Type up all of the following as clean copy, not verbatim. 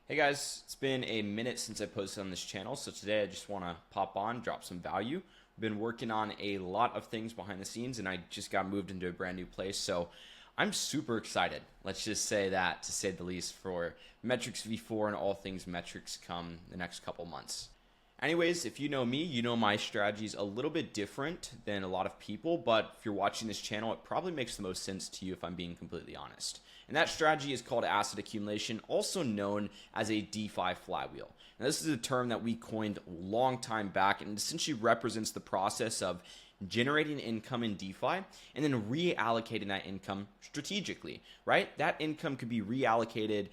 Hey guys, it's been a minute since I posted on this channel, so today I just want to pop on, drop some value. I've been working on a lot of things behind the scenes, and I just got moved into a brand new place, so I'm super excited. Let's just say that, to say the least, for Metrix V4 and all things Metrix come the next couple months. Anyways, if you know me, you know my strategy is a little bit different than a lot of people, but if you're watching this channel, it probably makes the most sense to you if I'm being completely honest. And that strategy is called asset accumulation, also known as a DeFi flywheel. Now, this is a term that we coined a long time back, and it essentially represents the process of generating income in DeFi and then reallocating that income strategically, right? That income could be reallocated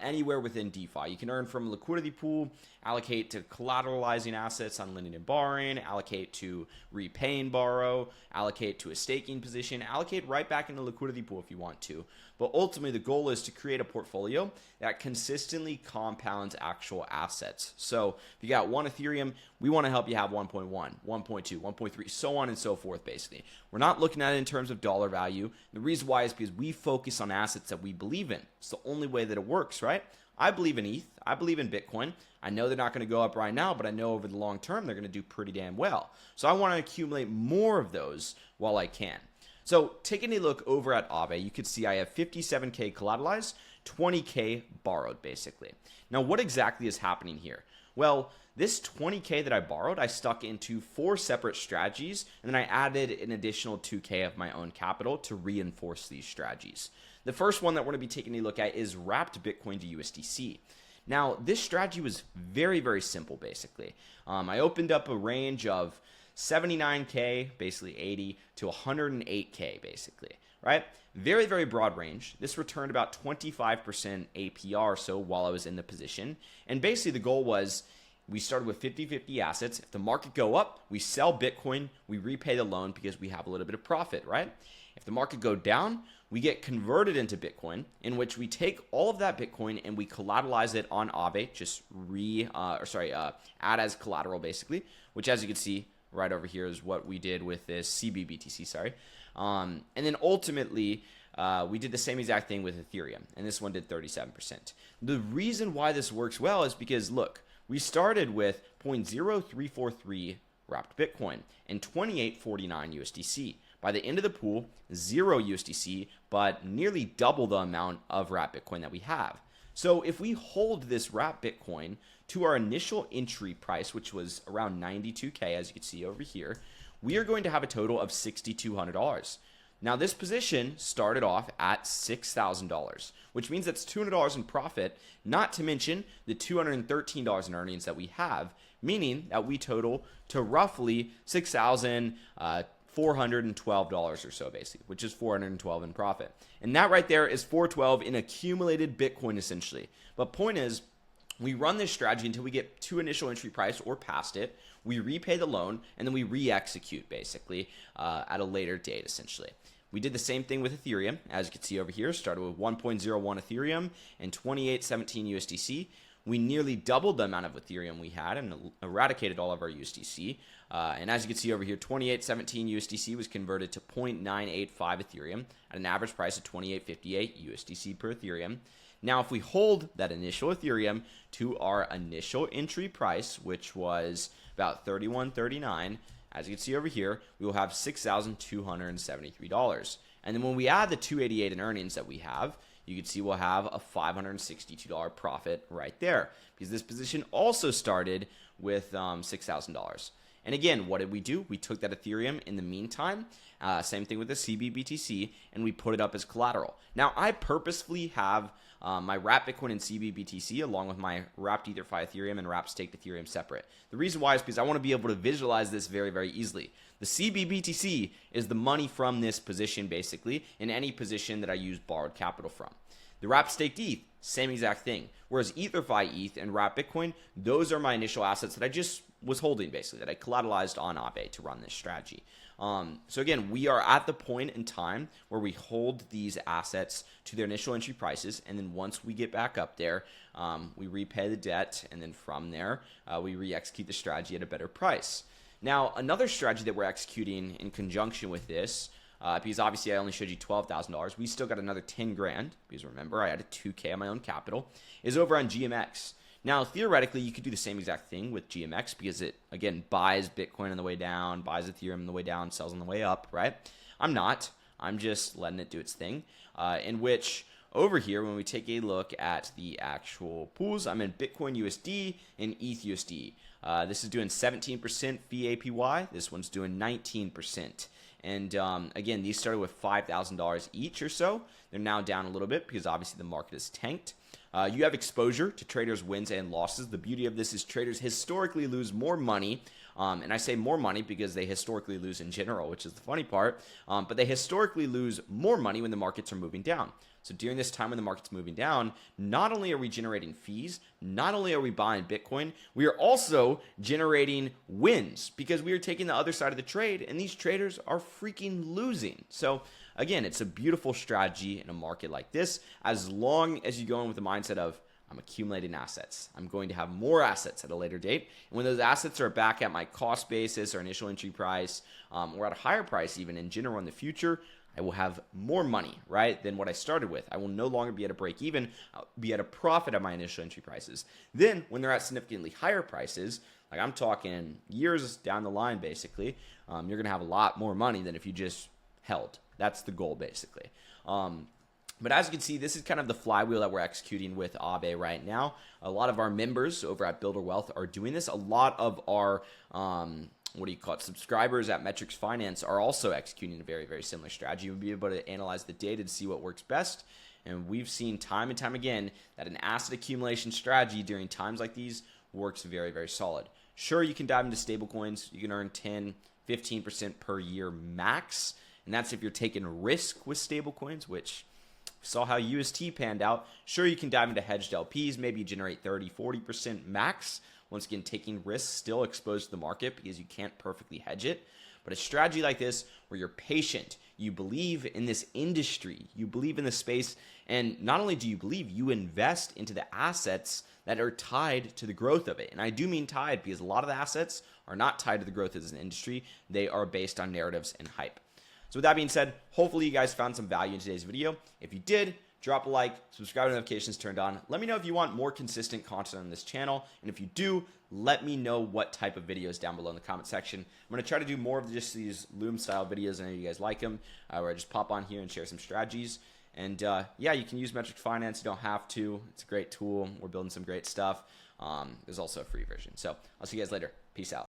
anywhere within DeFi. You can earn from a liquidity pool, allocate to collateralizing assets on lending and borrowing, allocate to repay and borrow, allocate to a staking position, allocate right back in the liquidity pool if you want to. But ultimately, the goal is to create a portfolio that consistently compounds actual assets. So if you got 1 Ethereum, we want to help you have 1.1, 1.2, 1.3, so on and so forth, basically. We're not looking at it in terms of dollar value. The reason why is because we focus on assets that we believe in. It's the only way that it works, right? I believe in ETH. I believe in Bitcoin. I know they're not going to go up right now, but I know over the long term they're going to do pretty damn well. So I want to accumulate more of those while I can. So taking a look over at Aave, you can see I have 57K collateralized, 20K borrowed basically. Now what exactly is happening here? Well, this 20K that I borrowed, I stuck into 4 separate strategies, and then I added an additional 2K of my own capital to reinforce these strategies. The first one that we're going to be taking a look at is wrapped Bitcoin to USDC. Now, this strategy was very, very simple, basically. I opened up a range of 79K, basically 80, to 108K, basically, right? Very, very broad range. This returned about 25% APR, so while I was in the position. And basically the goal was we started with 50-50 assets. If the market go up, we sell Bitcoin, we repay the loan because we have a little bit of profit, right? If the market go down, we get converted into Bitcoin, in which we take all of that Bitcoin and we collateralize it on Aave, just add as collateral basically, which as you can see right over here is what we did with this CBBTC, and then ultimately we did the same exact thing with Ethereum, and this one did 37%. The reason why this works well is because look, we started with 0.0343 wrapped Bitcoin and 2849 USDC. By the end of the pool, 0 USDC, but nearly double the amount of wrapped Bitcoin that we have. So if we hold this wrapped Bitcoin to our initial entry price, which was around 92K, as you can see over here, we are going to have a total of $6,200. Now this position started off at $6,000, which means that's $200 in profit, not to mention the $213 in earnings that we have, meaning that we total to roughly $6,412 or so basically, which is $412 in profit. And that right there is $412 in accumulated Bitcoin essentially. But point is, we run this strategy until we get to initial entry price or past it. We repay the loan and then we re-execute basically at a later date essentially. We did the same thing with Ethereum, as you can see over here. Started with 1.01 Ethereum and 2817 USDC. We nearly doubled the amount of Ethereum we had and eradicated all of our USDC. And as you can see over here, 2817 USDC was converted to 0.985 Ethereum at an average price of 2858 USDC per Ethereum. Now, if we hold that initial Ethereum to our initial entry price, which was about $31.39, as you can see over here, we will have $6,273. And then when we add the $288 in earnings that we have, you can see we'll have a $562 profit right there, because this position also started with $6,000. And again, what did we do? We took that Ethereum in the meantime, same thing with the CBBTC, and we put it up as collateral. Now, I purposefully have my wrapped Bitcoin and CBBTC along with my wrapped EtherFi Ethereum and wrapped staked Ethereum separate. The reason why is because I want to be able to visualize this very, very easily. The CBBTC is the money from this position basically in any position that I use borrowed capital from. The wrapped staked ETH, same exact thing. Whereas EtherFi ETH and wrapped Bitcoin, those are my initial assets that I just was holding basically, that I collateralized on Aave to run this strategy. So again, we are at the point in time where we hold these assets to their initial entry prices, and then once we get back up there, we repay the debt, and then from there, we re-execute the strategy at a better price. Now, another strategy that we're executing in conjunction with this because obviously I only showed you $12,000. We still got another 10 grand because remember I had a 2K on my own capital, is over on GMX. Now, theoretically, you could do the same exact thing with GMX because it, again, buys Bitcoin on the way down, buys Ethereum on the way down, sells on the way up, right? I'm not. I'm just letting it do its thing, in which over here, when we take a look at the actual pools, I'm in Bitcoin USD and ETH USD. This is doing 17% fee APY. This one's doing 19%. And again, these started with $5,000 each or so. They're now down a little bit because obviously the market is tanked. You have exposure to traders' wins and losses. The beauty of this is traders historically lose more money. And I say more money because they historically lose in general, which is the funny part. But they historically lose more money when the markets are moving down. So during this time when the market's moving down, not only are we generating fees, not only are we buying Bitcoin, we are also generating wins because we are taking the other side of the trade, and these traders are freaking losing. So again, it's a beautiful strategy in a market like this, as long as you go in with the mindset of, I'm accumulating assets. I'm going to have more assets at a later date. And when those assets are back at my cost basis or initial entry price, or at a higher price even in general in the future, I will have more money, right, than what I started with. I will no longer be at a break even, I'll be at a profit at my initial entry prices. Then when they're at significantly higher prices, like I'm talking years down the line basically, you're going to have a lot more money than if you just held. That's the goal basically. But as you can see, this is kind of the flywheel that we're executing with Aave right now. A lot of our members over at Builder Wealth are doing this. A lot of our subscribers at Metrix Finance are also executing a very, very similar strategy. We'll be able to analyze the data to see what works best. And we've seen time and time again that an asset accumulation strategy during times like these works very, very solid. Sure, you can dive into stablecoins. You can earn 10, 15% per year max. And that's if you're taking risk with stablecoins, which we saw how UST panned out. Sure, you can dive into hedged LPs. Maybe you generate 30, 40% max. Once again, taking risks, still exposed to the market because you can't perfectly hedge it. But a strategy like this where you're patient, you believe in this industry, you believe in the space, and not only do you believe, you invest into the assets that are tied to the growth of it. And I do mean tied because a lot of the assets are not tied to the growth of the industry. They are based on narratives and hype. So with that being said, hopefully you guys found some value in today's video. If you did, drop a like, subscribe, notifications turned on. Let me know if you want more consistent content on this channel. And if you do, let me know what type of videos down below in the comment section. I'm going to try to do more of just these Loom style videos. I know you guys like them, where I just pop on here and share some strategies. And yeah, you can use Metrix Finance. You don't have to. It's a great tool. We're building some great stuff. There's also a free version. So I'll see you guys later. Peace out.